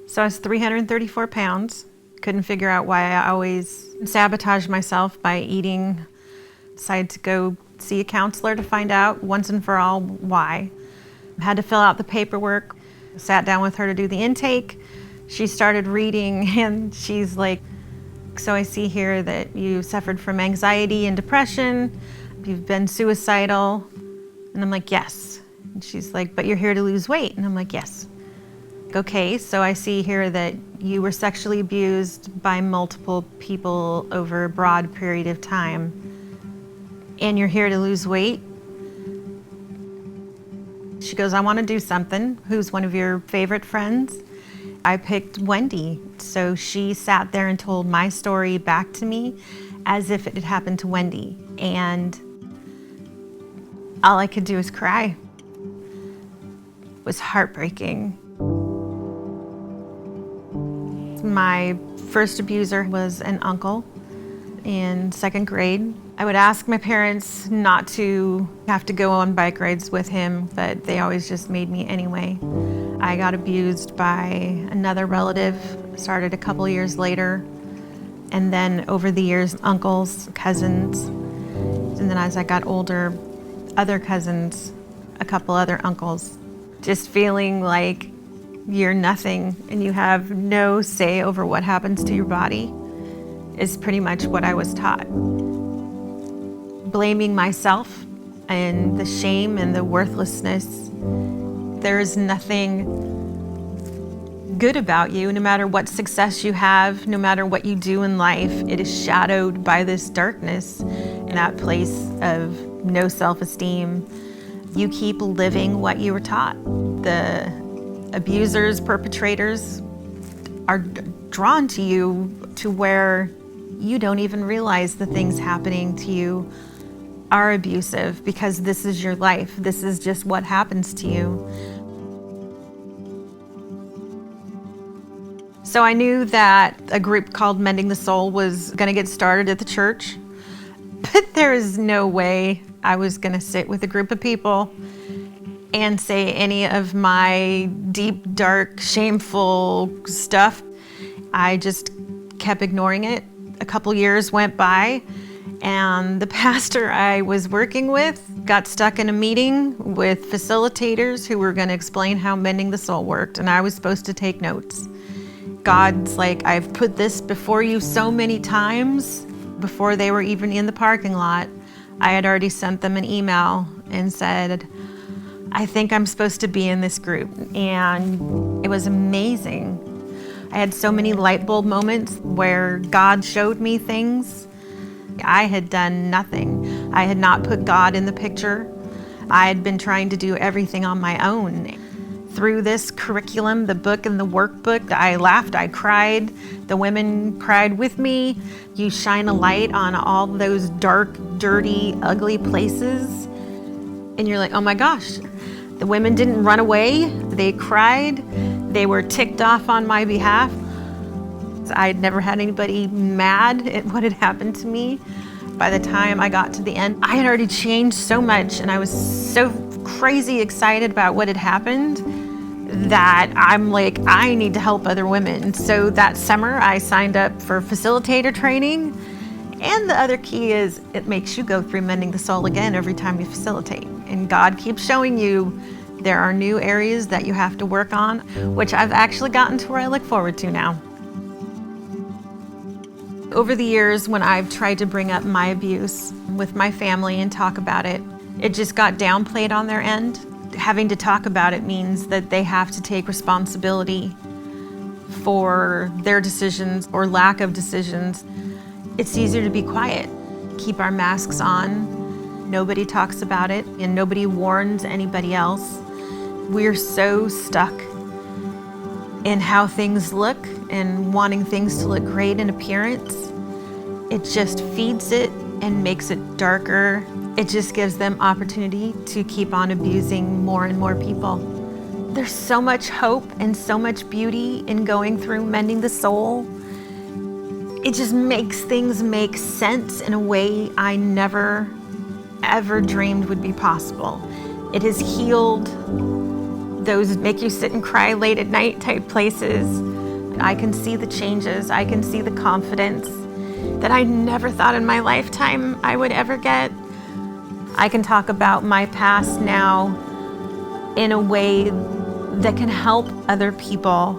So I was 334 pounds. Couldn't figure out why I always sabotaged myself by eating. Decided to go see a counselor to find out once and for all why. Had to fill out the paperwork. Sat down with her to do the intake. She started reading and she's like, so I see here that you suffered from anxiety and depression. You've been suicidal. And I'm like, yes. And she's like, but you're here to lose weight. And I'm like, yes. Okay, so I see here that you were sexually abused by multiple people over a broad period of time, and you're here to lose weight. She goes, I want to do something. Who's one of your favorite friends? I picked Wendy. So she sat there and told my story back to me as if it had happened to Wendy. And all I could do was cry. It was heartbreaking. My first abuser was an uncle in second grade. I would ask my parents not to have to go on bike rides with him, but they always just made me anyway. I got abused by another relative, started a couple years later, and then over the years, uncles, cousins, and then as I got older, other cousins, a couple other uncles. Just feeling like you're nothing and you have no say over what happens to your body is pretty much what I was taught. Blaming myself and the shame and the worthlessness. There is nothing good about you, no matter what success you have, no matter what you do in life, it is shadowed by this darkness and that place of no self-esteem. You keep living what you were taught. The abusers, perpetrators are drawn to you to where you don't even realize the things happening to you are abusive because this is your life. This is just what happens to you. So I knew that a group called Mending the Soul was going to get started at the church, but there is no way I was going to sit with a group of people and say any of my deep, dark, shameful stuff. I just kept ignoring it. A couple years went by, and the pastor I was working with got stuck in a meeting with facilitators who were going to explain how Mending the Soul worked, and I was supposed to take notes. God's like, I've put this before you so many times. Before they were even in the parking lot, I had already sent them an email and said, I think I'm supposed to be in this group. And it was amazing. I had so many light bulb moments where God showed me things. I had done nothing. I had not put God in the picture. I had been trying to do everything on my own. Through this curriculum, the book and the workbook, I laughed, I cried. The women cried with me. You shine a light on all those dark, dirty, ugly places. And you're like, oh my gosh. The women didn't run away. They cried. They were ticked off on my behalf. I had never had anybody mad at what had happened to me. By the time I got to the end, I had already changed so much, and I was so crazy excited about what had happened that I'm like, I need to help other women. So that summer, I signed up for facilitator training. And the other key is it makes you go through Mending the Soul again every time you facilitate. And God keeps showing you there are new areas that you have to work on, which I've actually gotten to where I look forward to now. Over the years, when I've tried to bring up my abuse with my family and talk about it, it just got downplayed on their end. Having to talk about it means that they have to take responsibility for their decisions or lack of decisions. It's easier to be quiet, keep our masks on. Nobody talks about it and nobody warns anybody else. We're so stuck in how things look and wanting things to look great in appearance. It just feeds it and makes it darker. It just gives them opportunity to keep on abusing more and more people. There's so much hope and so much beauty in going through Mending the Soul. It just makes things make sense in a way I never, ever dreamed would be possible. It has healed those make you sit and cry late at night type places. I can see the changes. I can see the confidence that I never thought in my lifetime I would ever get. I can talk about my past now in a way that can help other people